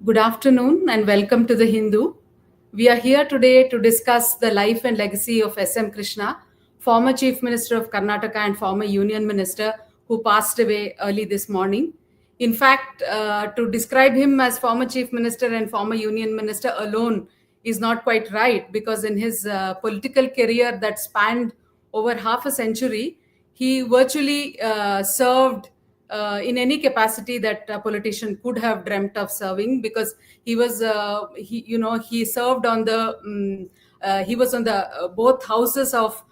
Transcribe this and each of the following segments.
Good afternoon and welcome to The Hindu. We are here today to discuss the life and legacy of SM Krishna, former Chief Minister of Karnataka and former Union Minister who passed away early this morning. In fact, to describe him as former Chief Minister and former Union Minister alone is not quite right, because in his political career that spanned over half a century, he virtually served in any capacity that a politician could have dreamt of serving, because he was he served on the he was on the both houses of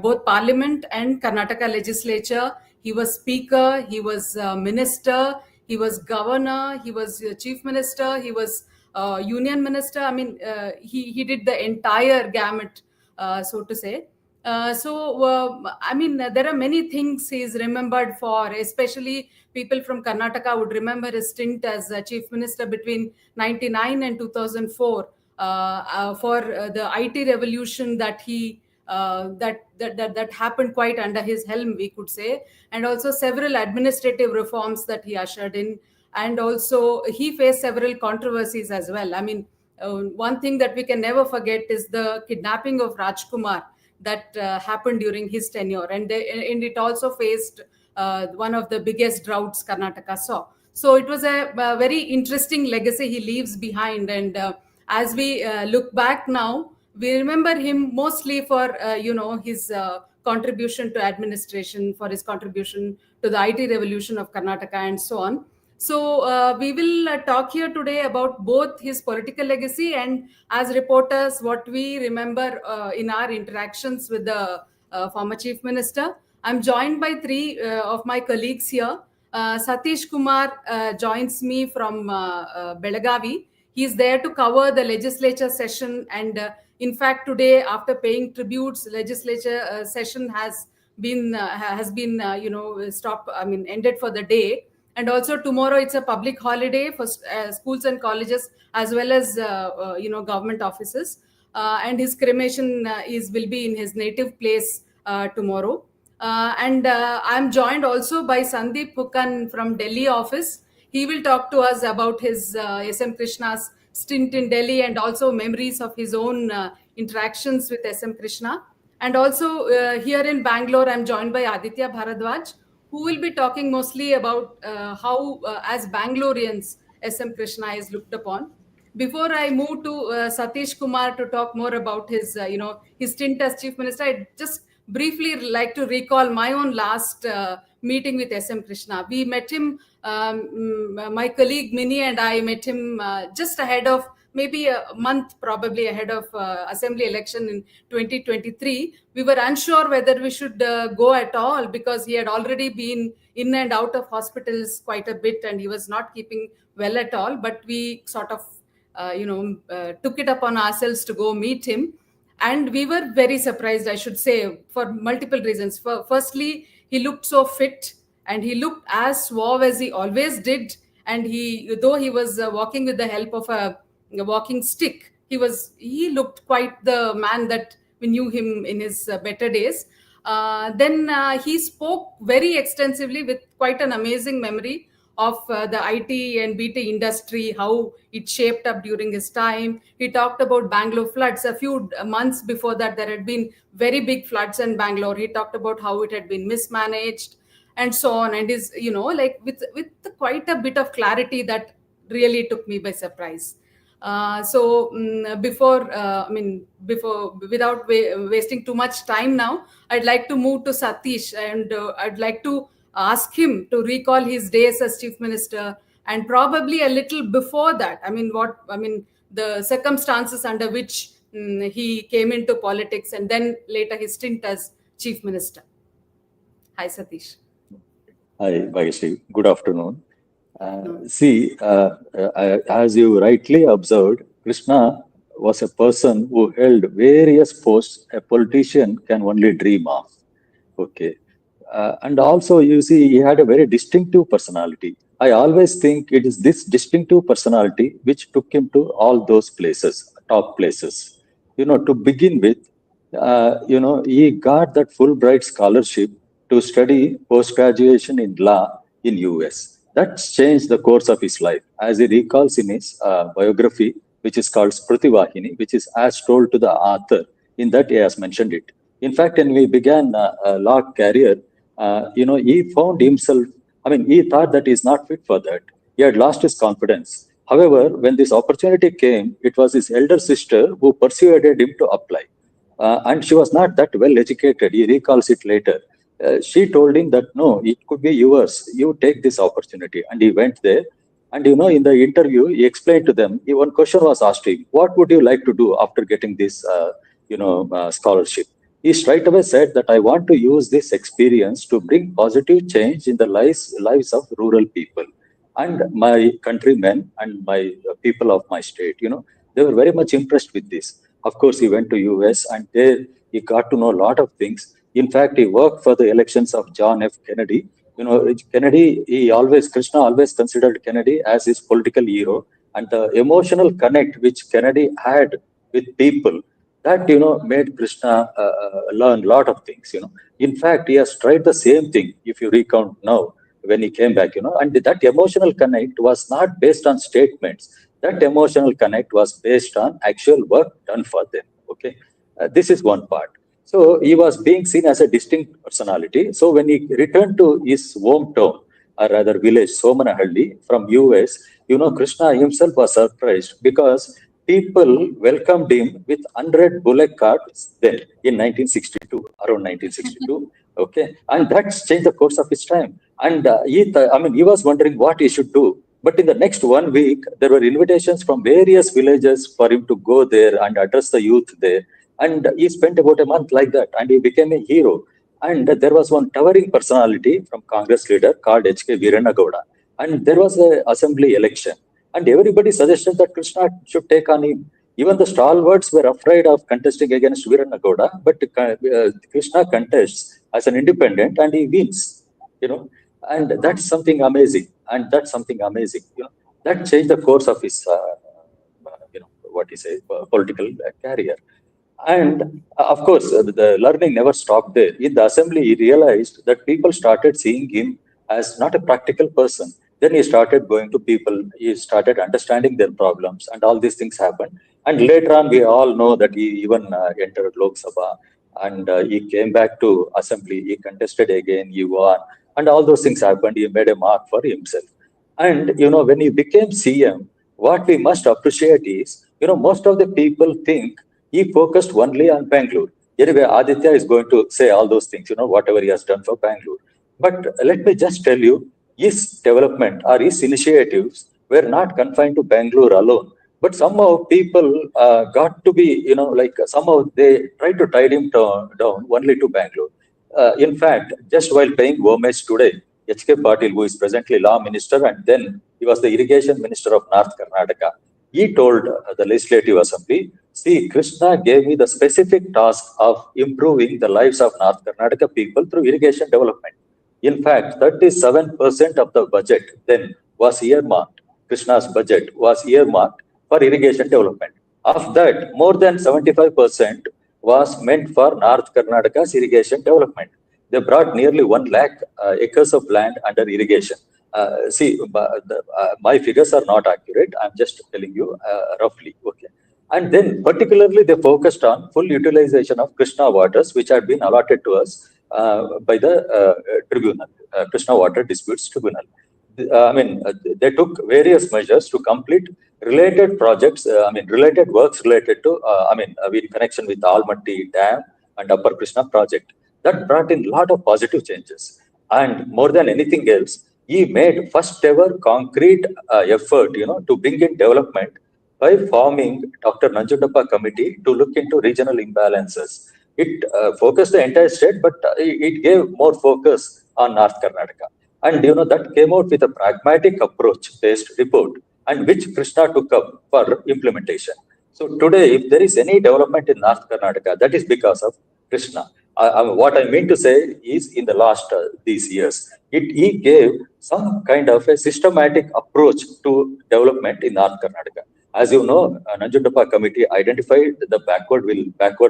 both parliament and Karnataka legislature. He was speaker, he was minister, he was governor, he was chief minister, he was union minister. I mean, he did the entire gamut, so to say. There are many things he's remembered for, especially people from Karnataka would remember his stint as chief minister between 99 and 2004 for the IT revolution that that happened quite under his helm, we could say, and also several administrative reforms that he ushered in. And also he faced several controversies as well. I mean, one thing that we can never forget is the kidnapping of Rajkumar that happened during his tenure, and it also faced one of the biggest droughts Karnataka saw. So it was a very interesting legacy he leaves behind, and as we look back now, we remember him mostly for his contribution to administration, for his contribution to the IT revolution of Karnataka, and so on. So we will talk here today about both his political legacy and, as reporters, what we remember in our interactions with the former chief minister. I'm joined by three of my colleagues here. Satish Kumar joins me from Belagavi. He is there to cover the legislature session, and in fact, today, after paying tributes, legislature session has been stopped. I mean, ended for the day. And also tomorrow it's a public holiday for schools and colleges, as well as government offices. And his cremation will be in his native place tomorrow. And I'm joined also by Sandeep Phukan from Delhi office. He will talk to us about his SM Krishna's stint in Delhi, and also memories of his own interactions with SM Krishna. And also here in Bangalore, I'm joined by Adhitya Bharadwaj, who will be talking mostly about how, as Bangaloreans, SM Krishna is looked upon. Before I move to Satish Kumar to talk more about his, his stint as chief minister, I just briefly like to recall my own last meeting with SM Krishna. We met him, my colleague Mini and I met him just ahead of, maybe a month probably ahead of assembly election in 2023. We were unsure whether we should go at all, because he had already been in and out of hospitals quite a bit and he was not keeping well at all. But we sort of took it upon ourselves to go meet him, and we were very surprised, I should say, for multiple reasons. Firstly, he looked so fit, and he looked as suave as he always did. And though he was walking with the help of a walking stick, he looked quite the man that we knew him in his better days. Then he spoke very extensively with quite an amazing memory of the IT and BT industry, how it shaped up during his time. He talked about Bangalore floods. A few months before that, there had been very big floods in Bangalore. He talked about how it had been mismanaged and so on. And is, with quite a bit of clarity that really took me by surprise. Without wasting too much time now, I'd like to move to Satish, and I'd like to ask him to recall his days as chief minister, and probably a little before that. The circumstances under which he came into politics, and then later his stint as chief minister. Hi, Satish. Hi, Bageshree. Good afternoon. As you rightly observed, Krishna was a person who held various posts a politician can only dream of. Okay. And also, you see, he had a very distinctive personality. I always think it is this distinctive personality which took him to all those places, top places. To begin with, he got that Fulbright scholarship to study post-graduation in law in US. That's changed the course of his life. As he recalls in his biography, which is called Smriti Vahini, which is as told to the author, in that he has mentioned it. In fact, when we began a law career, he found himself, I mean, he thought that he's not fit for that. He had lost his confidence. However, when this opportunity came, it was his elder sister who persuaded him to apply. And she was not that well educated. He recalls it later. She told him that no, it could be yours. You take this opportunity. And he went there. And in the interview, he explained to them. One question was asked him: "What would you like to do after getting this, scholarship?" He straight away said that I want to use this experience to bring positive change in the lives of rural people and my countrymen and my people of my state. They were very much impressed with this. Of course, he went to US and there he got to know a lot of things. In fact, he worked for the elections of John F. Kennedy. Kennedy, Krishna always considered Kennedy as his political hero, and the emotional connect which Kennedy had with people, that made Krishna learn a lot of things. In fact, he has tried the same thing. If you recount now, when he came back, and that emotional connect was not based on statements. That emotional connect was based on actual work done for them. Okay, this is one part. So he was being seen as a distinct personality. So when he returned to his hometown, or rather village, Somanahalli from US, Krishna himself was surprised because people welcomed him with 100 bullock carts then in 1962, around 1962. Okay, and that's changed the course of his time. And he was wondering what he should do. But in the next 1 week, there were invitations from various villages for him to go there and address the youth there. And he spent about a month like that, and he became a hero. And there was one towering personality from Congress leader called H.K. Veeranagowda. And there was an assembly election. And everybody suggested that Krishna should take on him. Even the stalwarts were afraid of contesting against Veeranagowda, but Krishna contests as an independent and he wins. And that's something amazing. And that's something amazing. That changed the course of his, what he say, political career. And of course, the learning never stopped there. In the assembly, he realized that people started seeing him as not a practical person. Then he started going to people, he started understanding their problems, and all these things happened. And later on, we all know that he even entered Lok Sabha and he came back to assembly, he contested again, he won, and all those things happened. He made a mark for himself. And when he became CM, what we must appreciate is, most of the people think he focused only on Bangalore. Anyway, Aditya is going to say all those things, whatever he has done for Bangalore. But let me just tell you, his development or his initiatives were not confined to Bangalore alone. But somehow people got to be, somehow they tried to tie him down only to Bangalore. In fact, just while paying homage today, H.K. Patil, who is presently law minister, and then he was the irrigation minister of North Karnataka, he told the legislative assembly, see, Krishna gave me the specific task of improving the lives of North Karnataka people through irrigation development. In fact, 37% of the budget then was earmarked, Krishna's budget was earmarked for irrigation development. Of that, more than 75% was meant for North Karnataka's irrigation development. They brought nearly 1 lakh acres of land under irrigation. My figures are not accurate. I'm just telling you roughly. Okay. And then particularly they focused on full utilization of Krishna waters, which had been allotted to us by the tribunal, Krishna Water Disputes Tribunal. They took various measures to complete related projects, related works related to, in connection with the Almaty Dam and Upper Krishna project. That brought in a lot of positive changes. And more than anything else, he made first ever concrete effort, to bring in development by forming Dr. Nanjundappa committee to look into regional imbalances. It focused the entire state, but it gave more focus on North Karnataka. And that came out with a pragmatic approach-based report, and which Krishna took up for implementation. So today, if there is any development in North Karnataka, that is because of Krishna. What I mean to say is, in the last these years, he gave some kind of a systematic approach to development in North Karnataka. As you know, Nanjundappa committee identified the backward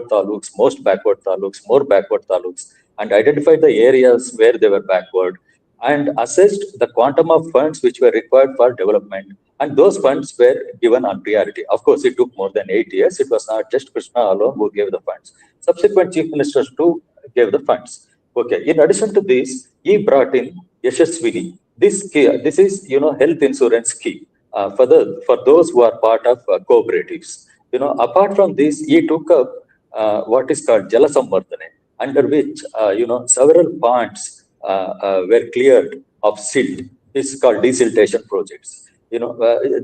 taluks, most backward taluks, more backward taluks, and identified the areas where they were backward. and assessed the quantum of funds which were required for development. And those funds were given on priority. Of course, it took more than 8 years. It was not just Krishna alone who gave the funds. Subsequent chief ministers too gave the funds. Okay. In addition to this, he brought in Yashaswini. This is health insurance key for those who are part of cooperatives. Apart from this, he took up what is called Jala Samvardhana, under which several ponds were cleared of silt. This is called desiltation projects.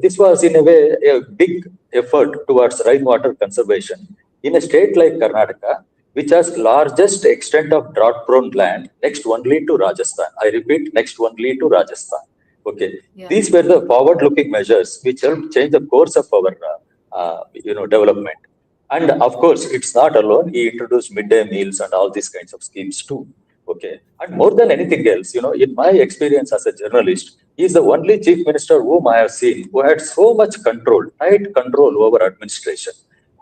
This was in a way a big effort towards rainwater conservation in a state like Karnataka, which has largest extent of drought-prone land, next only to Rajasthan. I repeat, next only to Rajasthan. Okay, Yeah. these were the forward-looking measures which helped change the course of our development. And of course, it's not alone. He introduced midday meals and all these kinds of schemes too. Okay. And more than anything else, in my experience as a journalist, he's the only chief minister whom I have seen who had so much control, tight control over administration.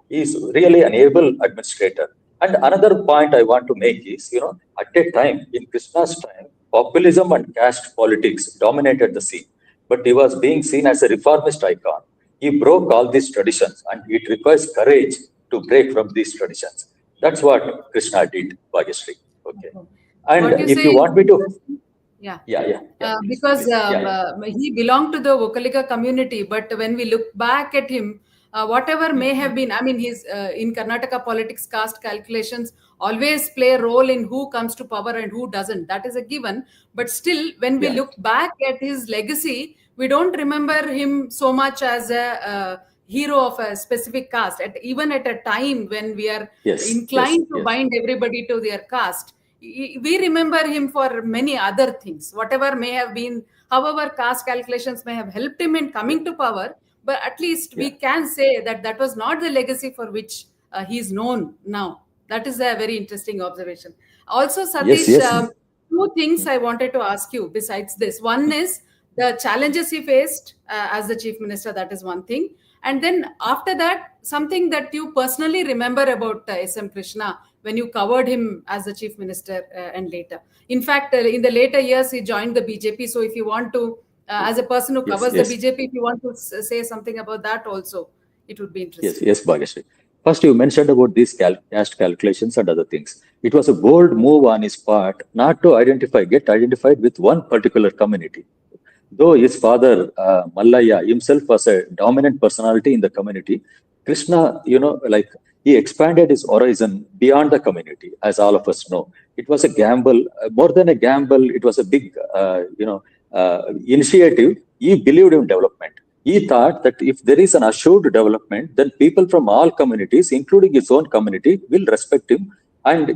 He's really an able administrator. And another point I want to make is, at a time, in Krishna's time, populism and caste politics dominated the scene. But he was being seen as a reformist icon. He broke all these traditions, and it requires courage to break from these traditions. That's what Krishna did, Bageshree. Okay. And What you if say you is want me to, interesting. Yeah. please, Because please. Yeah. he belonged to the Vokalika community, but when we look back at him, whatever may have been, I mean, he's in Karnataka politics, caste calculations always play a role in who comes to power and who doesn't. That is a given. But still, when we Yeah. look back at his legacy, we don't remember him so much as a hero of a specific caste. Even at a time when we are Yes, yes, inclined to yes. bind everybody to their caste, we remember him for many other things, whatever may have been, however caste calculations may have helped him in Yeah. coming to power, but at least we Yeah. can say that that was not the legacy for which he is known now. That is a very interesting observation. Also, Yes, Satish, yes. two things I wanted to ask you besides this. One is the challenges he faced as the chief minister, that is one thing. And then after that, something that you personally remember about SM Krishna when you covered him as the chief minister and later. In fact, in the later years, he joined the BJP. So if you want to, as a person who Yes, covers the yes. BJP, if you want to say something about that also, it would be Yes, interesting. yes, Bhagashree. First, you mentioned about these caste calculations and other things. It was a bold move on his part not to get identified with one particular community. Though his father, Mallaya, himself was a dominant personality in the community, Krishna, he expanded his horizon beyond the community, as all of us know. It was a gamble, more than a gamble, it was a big, initiative. He believed in development. He thought that if there is an assured development, then people from all communities, including his own community, will respect him and,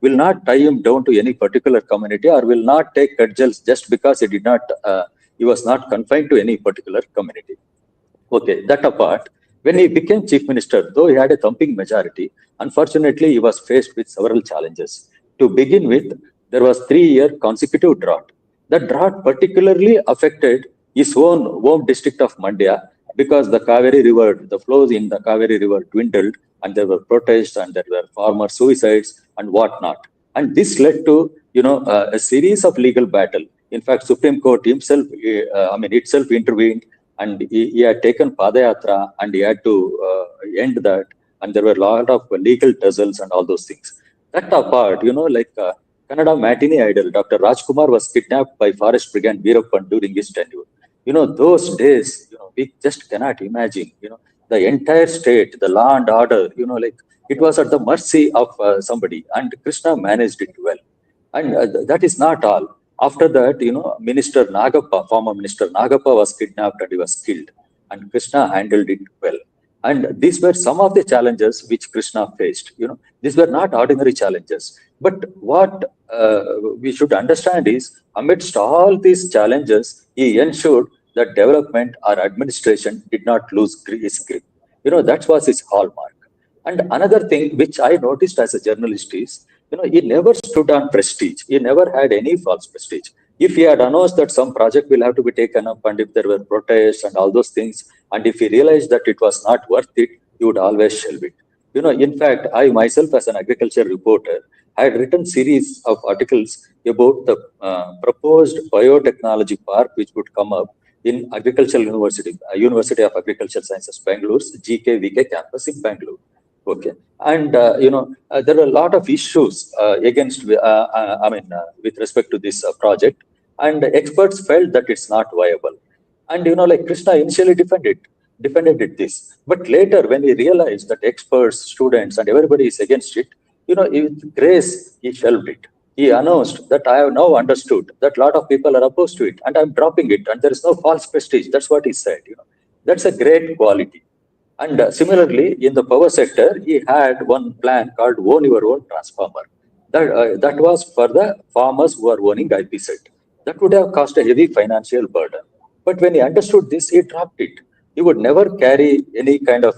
will not tie him down to any particular community or will not take cudgels just because he was not confined to any particular community. Okay, that apart, when he became chief minister, though he had a thumping majority, unfortunately he was faced with several challenges. To begin with, there was 3 year consecutive drought. The drought particularly affected his own home district of Mandya because the flows in the Kaveri River dwindled and there were protests and there were farmer suicides and whatnot. And this led to, a series of legal battle. In fact, Supreme Court itself intervened and he had taken Padayatra and he had to end that. And there were a lot of legal tussles and all those things. That apart, Kannada matinee idol, Dr. Rajkumar was kidnapped by Forest Brigand Veerappan during his tenure. Those days, we just cannot imagine, the entire state, the law and order, it was at the mercy of somebody. And Krishna managed it well. And that is not all. After that, former Minister Nagappa was kidnapped and he was killed. And Krishna handled it well. And these were some of the challenges which Krishna faced. These were not ordinary challenges. But what we should understand is, amidst all these challenges, he ensured that development or administration did not lose his grip. That was his hallmark. And another thing which I noticed as a journalist is, he never stood on prestige. He never had any false prestige. If he had announced that some project will have to be taken up and if there were protests and all those things, and if he realized that it was not worth it, he would always shelve it. In fact, I myself as an agriculture reporter, had written series of articles about the proposed biotechnology park which would come up in Agricultural University, University of Agricultural Sciences, Bangalore's GKVK campus in Bangalore. Okay, and there are a lot of issues with respect to this project, and experts felt that it's not viable. And like Krishna initially defended it this, but later when he realized that experts, students, and everybody is against it, with grace he shelved it. He announced that I have now understood that a lot of people are opposed to it, and I'm dropping it, and there is no false prestige. That's what he said. That's a great quality. And similarly, in the power sector, he had one plan called Own Your Own Transformer. That was for the farmers who are owning IP set. That would have caused a heavy financial burden. But when he understood this, he dropped it. He would never carry any kind of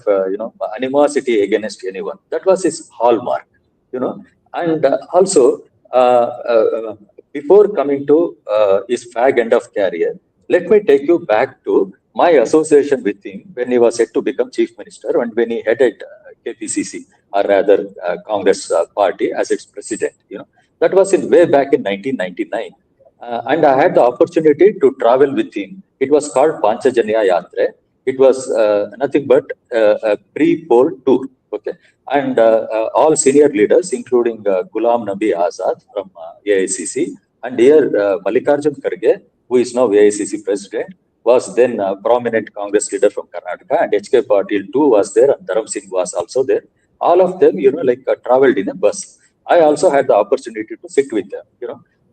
animosity against anyone. That was his hallmark. And also before coming to his fag end of career, let me take you back to my association with him when he was set to become chief minister and when he headed KPCC, or rather Congress party as its president. That was in way back in 1999, and I had the opportunity to travel with him. It was called Panchajanya Yatre. It was nothing but a pre-poll tour. Okay, and all senior leaders, including Ghulam Nabi Azad from AICC, and here Mallikarjun Kharge, who is now AICC president, was then a prominent Congress leader from Karnataka, and HK Patil too was there, and Dharam Singh was also there. All of them, traveled in a bus. I also had the opportunity to sit with them.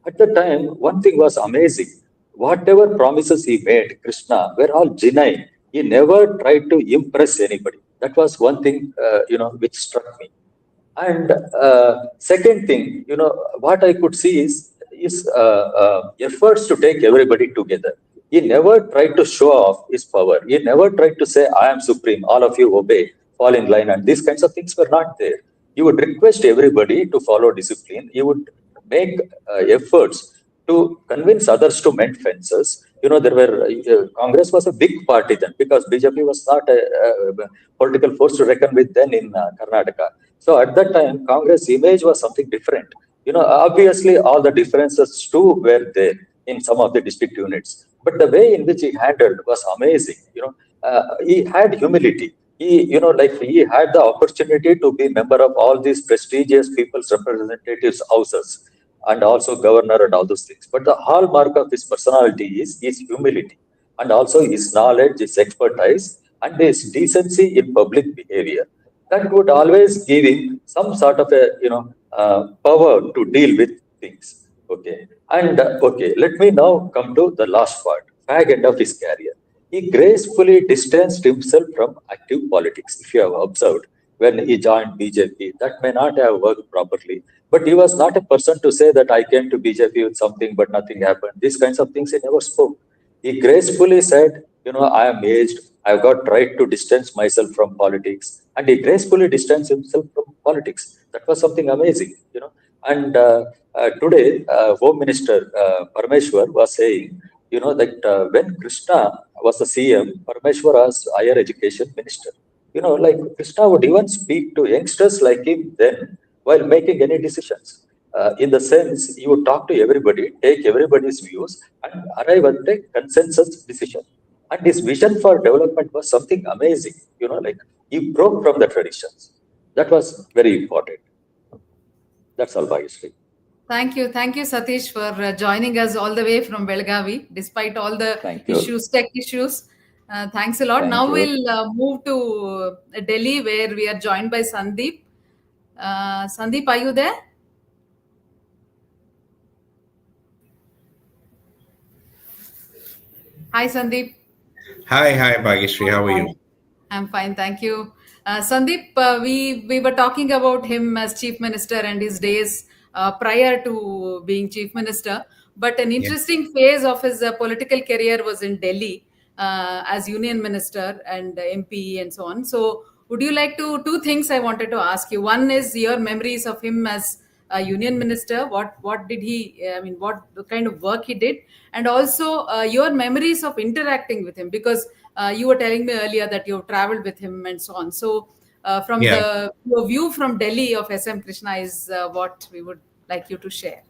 At the time, one thing was amazing. Whatever promises he made, Krishna, were all genuine. He never tried to impress anybody. That was one thing, which struck me. And second thing, what I could see is efforts to take everybody together. He never tried to show off his power. He never tried to say, I am supreme, all of you obey, fall in line. And these kinds of things were not there. He would request everybody to follow discipline. He would make efforts to convince others to mend fences. There were Congress was a big party then, because BJP was not a political force to reckon with then in Karnataka. So at that time, Congress image was something different. Obviously, all the differences too were there in some of the district units. But the way in which he handled was amazing. He had humility. He had the opportunity to be member of all these prestigious people's representatives houses, and also governor and all those things. But the hallmark of his personality is his humility, and also his knowledge, his expertise, and his decency in public behavior. That would always give him some sort of a power to deal with things. Okay, and okay, let me now come to the last part, fag end of his career. He gracefully distanced himself from active politics. If you have observed, when he joined BJP, that may not have worked properly. But he was not a person to say that I came to BJP with something, but nothing happened. These kinds of things he never spoke. He gracefully said, I am aged. I've got right to distance myself from politics. And he gracefully distanced himself from politics. That was something amazing. And today, Home Minister Parameshwar was saying, that when Krishna was the CM, Parameshwar was higher education minister. Like Krishna would even speak to youngsters like him then while making any decisions. In the sense, he would talk to everybody, take everybody's views, and arrive at a consensus decision. And his vision for development was something amazing. Like he broke from the traditions. That was very important. That's all, Bageshree. Thank you, Satish, for joining us all the way from Belgavi, despite all the Thank you. issues, tech issues. Thanks a lot. Thank Now you. we'll move to Delhi, where we are joined by Sandeep. Sandeep, are you there? Hi, Sandeep. Hi, Bageshree. How are Hi. you? I'm fine, thank you. Sandeep, we were talking about him as chief minister and his days prior to being chief minister. But an Yeah. interesting phase of his political career was in Delhi as union minister and MP and so on. So, would you like to two things I wanted to ask you? One is your memories of him as a union minister. What did he? I mean, what kind of work he did, and also your memories of interacting with him, because you were telling me earlier that you've traveled with him and so on. So, from Yeah. your view from Delhi of SM Krishna is what we would like you to share.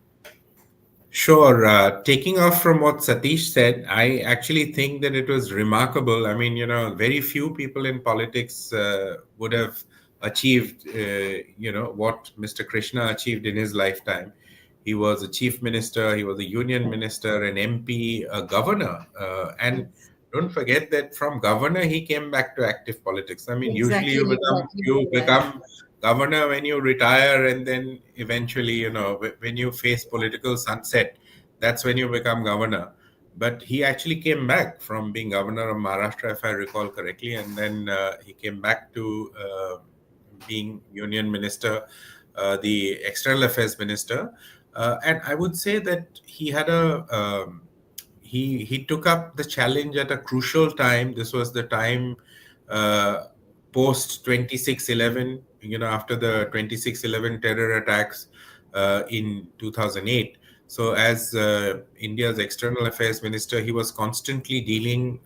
Sure. Taking off from what Satish said, I actually think that it was remarkable. I mean, very few people in politics would have achieved, what Mr. Krishna achieved in his lifetime. He was a chief minister, he was a union minister, an MP, a governor. And Yes. don't forget that from governor, he came back to active politics. I mean, usually Exactly, exactly. you Yeah. become governor when you retire, and then eventually, when you face political sunset, that's when you become governor. But he actually came back from being governor of Maharashtra, if I recall correctly, and then he came back to being union minister, the external affairs minister. And I would say that he took up the challenge at a crucial time. This was the time uh, post 26/11, after the 26/11 terror attacks in 2008. So, as India's external affairs minister, he was constantly dealing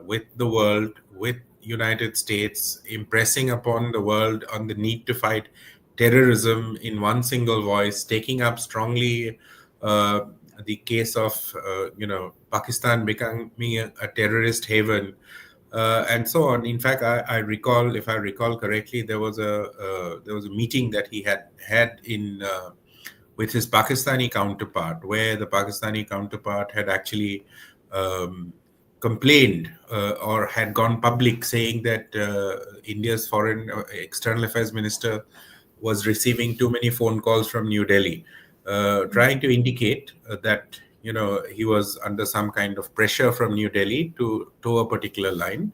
with the world, with United States, impressing upon the world on the need to fight terrorism in one single voice, taking up strongly uh, the case of Pakistan becoming a terrorist haven, and so on. In fact, I recall, if I recall correctly, there was a meeting that he had in with his Pakistani counterpart, where the Pakistani counterpart had actually complained or had gone public saying that India's foreign external affairs minister was receiving too many phone calls from New Delhi, trying to indicate that he was under some kind of pressure from New Delhi to toe a particular line.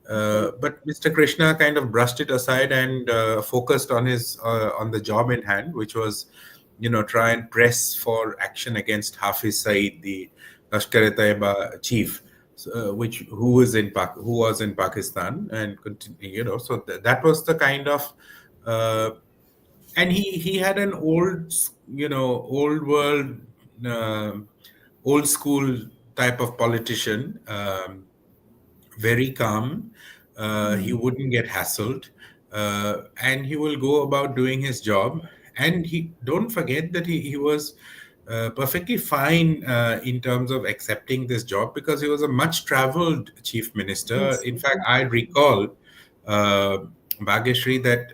Okay. But Mr. Krishna kind of brushed it aside and focused on the job in hand, which was, try and press for action against Hafiz Saeed, the Lashkar-e-Taiba chief, which who was in Pakistan, and so that was the kind of uh, and he had an old world, um old school type of politician. Very calm. He wouldn't get hassled, and he will go about doing his job. And he don't forget that he was perfectly fine in terms of accepting this job, because he was a much traveled chief minister. Yes. In fact, I recall uh, Bageshree, that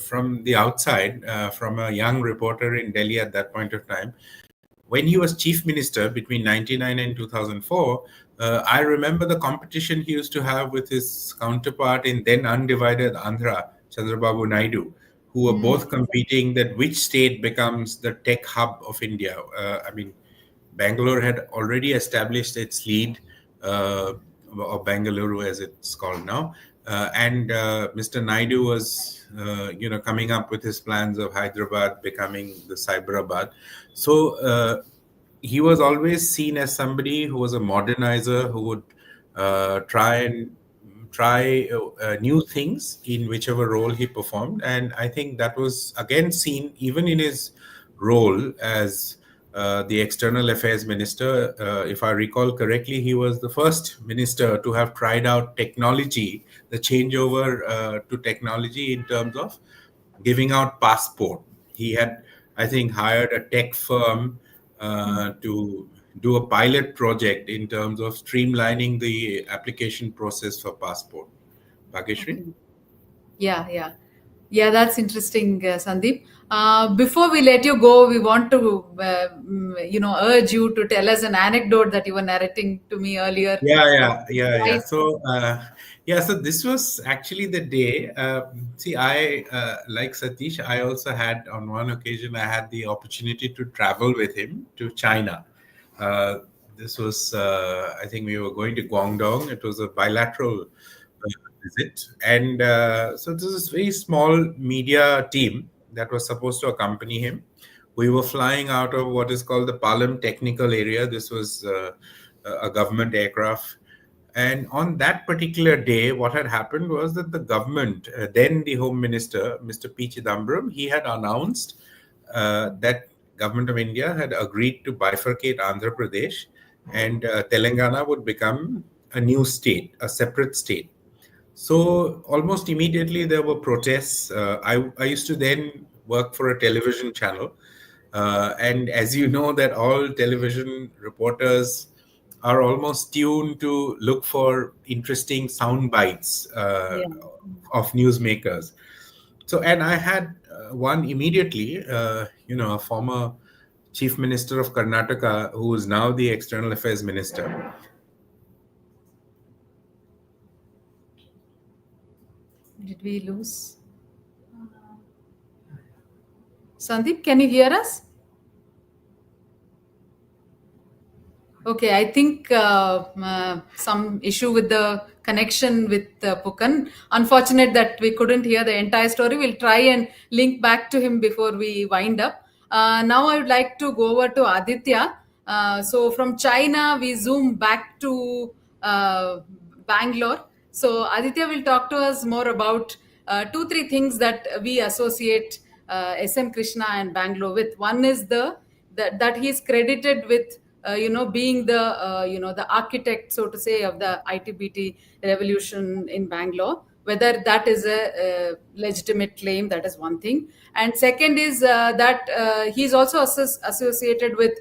from the outside, from a young reporter in Delhi at that point of time, when he was chief minister between 99 and 2004, I remember the competition he used to have with his counterpart in then undivided Andhra, Chandrababu Naidu, who were both competing that which state becomes the tech hub of India. I mean, Bangalore had already established its lead, or Bangalore as it's called now, and Mr. Naidu was, coming up with his plans of Hyderabad becoming the Cyberabad. So he was always seen as somebody who was a modernizer, who would try new things in whichever role he performed. And I think that was again seen even in his role as the external affairs minister. If I recall correctly, he was the first minister to have tried out technology, the changeover to technology in terms of giving out passport. He had, I think, hired a tech firm to do a pilot project in terms of streamlining the application process for passport. Bageshree? Okay. Yeah, yeah. Yeah, that's interesting, Sandeep. Before we let you go, we want to, urge you to tell us an anecdote that you were narrating to me earlier Yeah, of yeah, the yeah, yeah. flight. So this was actually the day. See, I like Satish. I also had on one occasion I had the opportunity to travel with him to China. Uh, this was, I think, we were going to Guangdong. It was a bilateral visit, and so this is very small media team that was supposed to accompany him. We were flying out of what is called the Palam Technical Area. This was a government aircraft. And on that particular day, what had happened was that the government, then the Home Minister, Mr. P. Chidambaram, he had announced that government of India had agreed to bifurcate Andhra Pradesh, and Telangana would become a new state, a separate state. So almost immediately there were protests. I used to then work for a television channel. And as you know, that all television reporters are almost tuned to look for interesting sound bites Yeah. of newsmakers. So, and I had one immediately, a former chief minister of Karnataka, who is now the external affairs minister. Did we lose? Sandeep, can you hear us? Okay, I think some issue with the connection with Phukan. Unfortunate that we couldn't hear the entire story. We'll try and link back to him before we wind up. Now I would like to go over to Aditya. So from China, we zoom back to Bangalore. So Aditya will talk to us more about two, three things that we associate SM Krishna and Bangalore with. One is that he is credited with being the the architect, so to say, of the ITBT revolution in Bangalore. Whether that is a legitimate claim, that is one thing. And second is that he's also associated with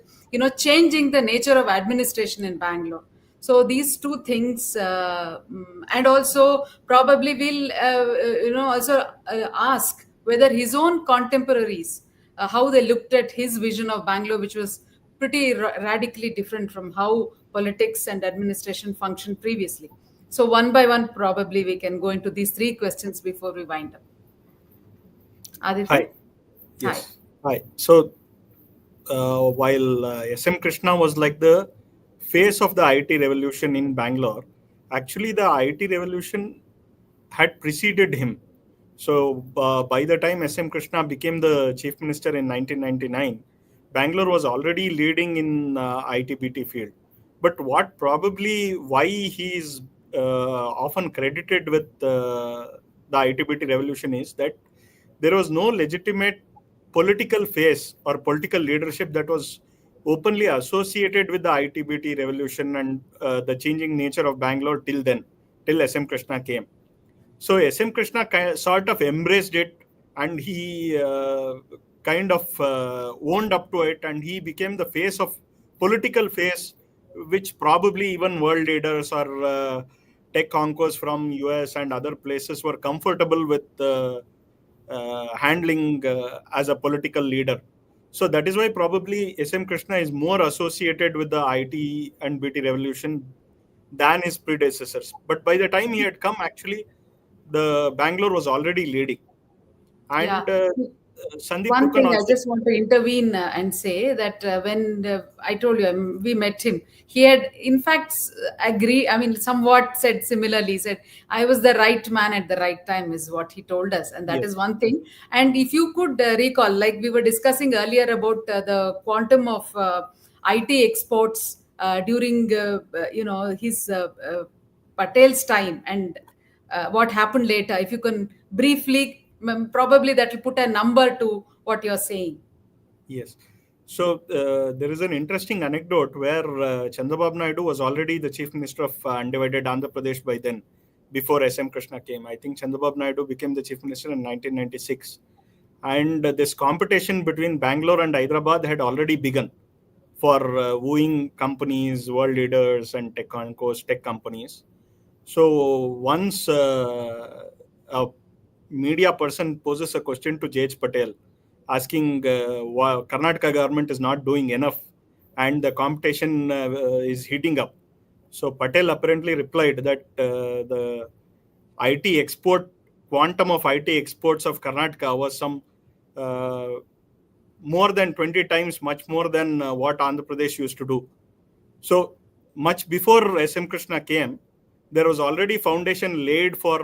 changing the nature of administration in Bangalore. So these two things, and also probably will also ask whether his own contemporaries, how they looked at his vision of Bangalore, which was pretty radically different from how politics and administration functioned previously. So one by one, probably we can go into these three questions before we wind up. Aditya? Hi. Yes. Hi. So while SM Krishna was like the face of the IT revolution in Bangalore, actually the IT revolution had preceded him. So by the time SM Krishna became the chief minister in 1999, Bangalore was already leading in ITBT field. But what probably why he is often credited with the ITBT revolution is that there was no legitimate political face or political leadership that was openly associated with the ITBT revolution and the changing nature of Bangalore till then, till SM Krishna came. So SM Krishna sort of embraced it, and he kind of owned up to it, and he became the face of political face, which probably even world leaders or tech conquerors from US and other places were comfortable with handling as a political leader. So that is why probably SM Krishna is more associated with the IT and BT revolution than his predecessors. But by the time he had come, actually, the Bangalore was already leading. And Yeah. Sandeep One Phukan thing I also. just want to intervene and say that when I told you we met him, he had in fact somewhat said similarly. He said, "I was the right man at the right time," is what he told us, and that is Yes. one thing. And if you could recall, like we were discussing earlier about the quantum of IT exports during his Patel's time and what happened later. If you can briefly, probably that will put a number to what you're saying. Yes. So there is an interesting anecdote where Chandrababu Naidu was already the chief minister of undivided Andhra Pradesh by then, before SM Krishna came. I think Chandrababu Naidu became the chief minister in 1996. And this competition between Bangalore and Hyderabad had already begun for wooing companies, world leaders, and tech companies. So once a media person poses a question to J.H. Patel, asking why Karnataka government is not doing enough and the competition is heating up. So Patel apparently replied that the IT export quantum of IT exports of Karnataka was some more than 20 times much more than what Andhra Pradesh used to do. So much before SM Krishna came, there was already foundation laid for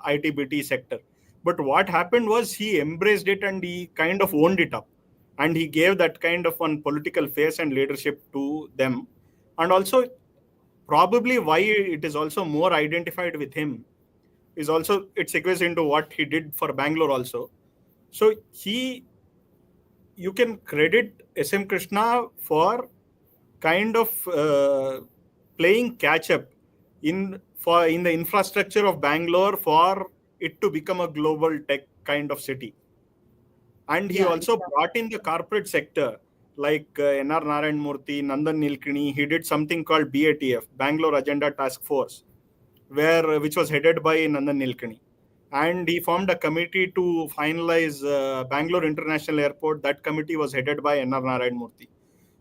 ITBT sector. But what happened was he embraced it and he kind of owned it up. And he gave that kind of one political face and leadership to them. And also, probably why it is also more identified with him is also, it segues into what he did for Bangalore also. So you can credit SM Krishna for kind of playing catch up in the infrastructure of Bangalore for it to become a global tech kind of city. And he also brought in the corporate sector, like N.R. Narayan Murthy, Nandan Nilekani. He did something called BATF, Bangalore Agenda Task Force, which was headed by Nandan Nilekani. And he formed a committee to finalize Bangalore International Airport. That committee was headed by N.R. Narayan Murthy.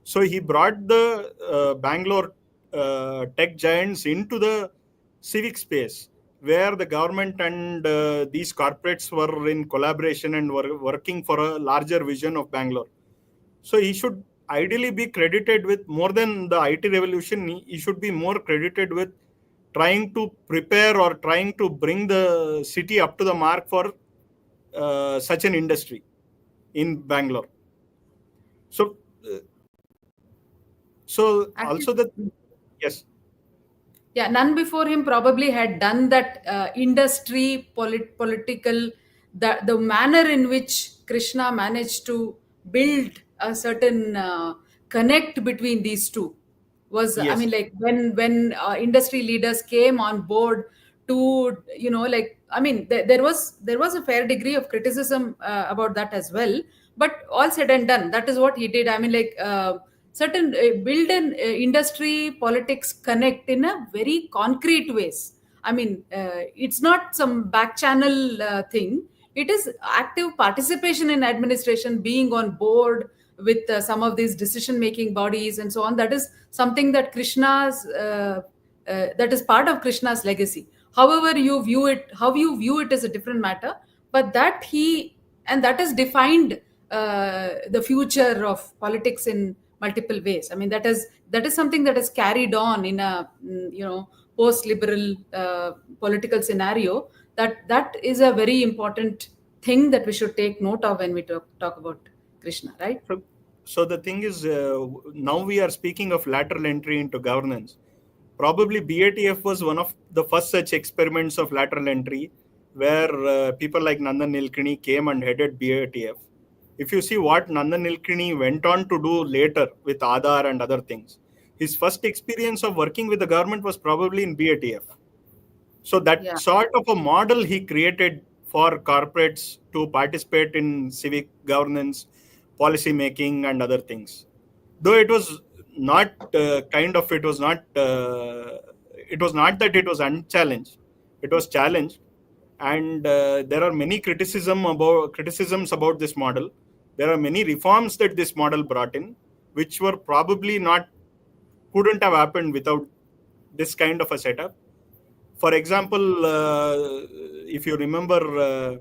So he brought the Bangalore tech giants into the civic space, where the government and these corporates were in collaboration and were working for a larger vision of Bangalore. So he should ideally be credited with, more than the IT revolution, he should be more credited with trying to prepare or trying to bring the city up to the mark for such an industry in Bangalore. So also yes. Yeah, none before him probably had done that industry political, the manner in which Krishna managed to build a certain connect between these two was, Yes. I mean, like when industry leaders came on board to, I mean, there was a fair degree of criticism about that as well, but all said and done, that is what he did. I mean, like, certain build an industry politics connect in a very concrete ways. I mean, it's not some back channel thing. It is active participation in administration, being on board with some of these decision making bodies and so on. That is something that that is part of Krishna's legacy. However you view it, how you view it is a different matter, but that has defined the future of politics in multiple ways. I mean, that is something that is carried on in a post-liberal political scenario. That is a very important thing that we should take note of when we talk about Krishna, right? So the thing is, now we are speaking of lateral entry into governance. Probably BATF was one of the first such experiments of lateral entry, where people like Nandan Nilekani came and headed BATF. If you see what Nandan Nilekani went on to do later with Aadhaar and other things, his first experience of working with the government was probably in BATF. So that sort of a model he created for corporates to participate in civic governance, policy making, and other things. Though it was not it was not that it was unchallenged. It was challenged, and there are many criticisms about this model. There are many reforms that this model brought in, which were probably couldn't have happened without this kind of a setup. For example, if you remember,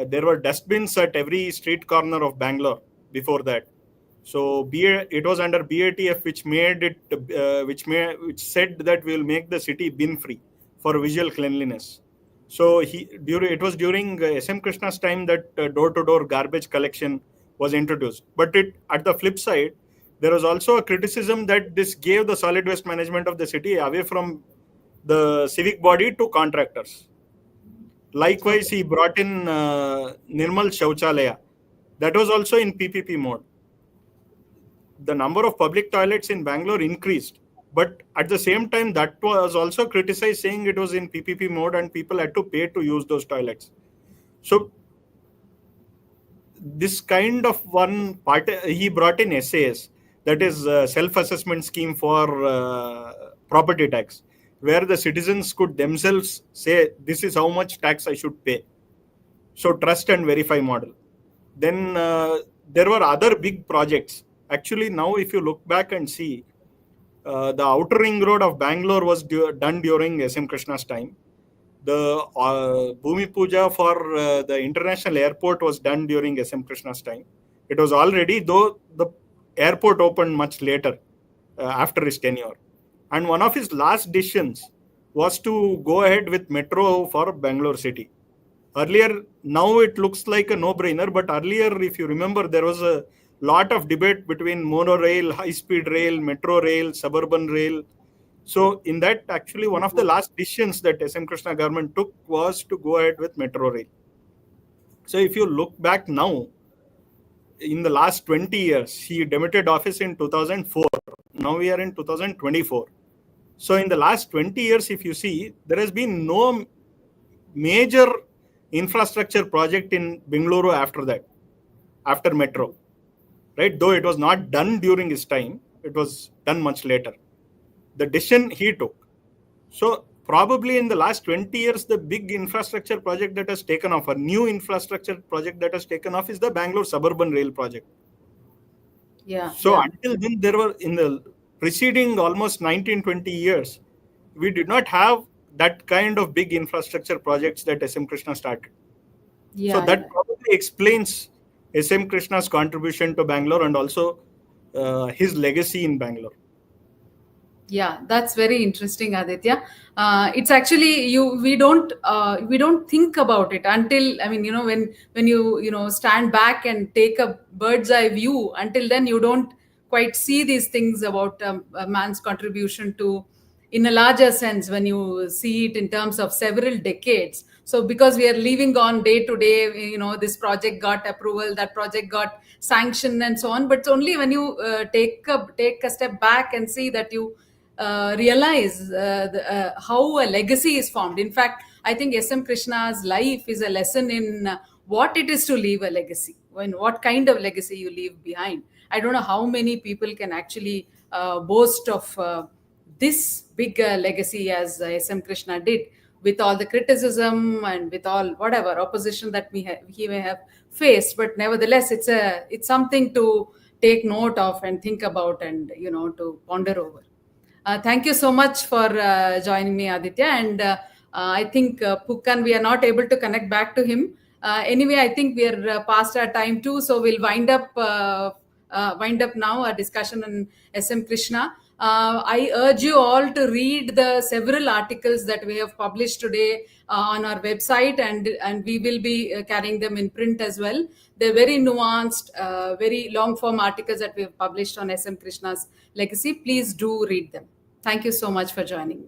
there were dustbins at every street corner of Bangalore before that. So it was under BATF which said that we will make the city bin free for visual cleanliness. So it was during SM Krishna's time that door-to-door garbage collection was introduced. But at the flip side, there was also a criticism that this gave the solid waste management of the city away from the civic body to contractors. Likewise, he brought in Nirmal Shauchalaya. That was also in PPP mode. The number of public toilets in Bangalore increased, but at the same time, that was also criticized, saying it was in PPP mode and people had to pay to use those toilets. So this kind of one part, he brought in SAS, that is self-assessment scheme for property tax, where the citizens could themselves say, this is how much tax I should pay. So trust and verify model. Then there were other big projects. Actually, now if you look back and see, the outer ring road of Bangalore was done during SM Krishna's time. The Bhumi Puja for the international airport was done during SM Krishna's time. It was already, though the airport opened much later after his tenure. And one of his last decisions was to go ahead with metro for Bangalore city. Earlier, now it looks like a no-brainer, but earlier, if you remember, there was a lot of debate between monorail, high-speed rail, metro rail, suburban rail. So in that, actually, one of the last decisions that SM Krishna government took was to go ahead with metro rail. So if you look back now, in the last 20 years, he demitted office in 2004. Now we are in 2024. So in the last 20 years, if you see, there has been no major infrastructure project in Bengaluru after that, after metro, right? Though it was not done during his time, it was done much later. The decision he took. So probably in the last 20 years, the big infrastructure project that has taken off, a new infrastructure project that has taken off, is the Bangalore Suburban Rail project. Yeah. So until then, there were, in the preceding almost 19-20 years, we did not have that kind of big infrastructure projects that SM Krishna started. So that probably explains SM Krishna's contribution to Bangalore and also his legacy in Bangalore. Yeah, that's very interesting, Aditya. It's actually we don't think about it until, I mean, when you stand back and take a bird's eye view. Until then, you don't quite see these things about a man's contribution to, in a larger sense, when you see it in terms of several decades. So because we are living on day to day, this project got approval, that project got sanctioned, and so on. But it's only when you take a step back and see that you realize how a legacy is formed. In fact, I think SM Krishna's life is a lesson in what it is to leave a legacy, what kind of legacy you leave behind. I don't know how many people can actually boast of this big legacy as SM Krishna did, with all the criticism and with all whatever opposition that he may have faced. But nevertheless, it's something to take note of and think about, and to ponder over. Thank you so much for joining me, Aditya. And I think Phukan, we are not able to connect back to him. Anyway, I think we are past our time too, so we'll wind up now our discussion on SM Krishna. I urge you all to read the several articles that we have published today on our website, and we will be carrying them in print as well. They're very nuanced, very long form articles that we have published on SM Krishna's legacy. Please do read them. Thank you so much for joining me.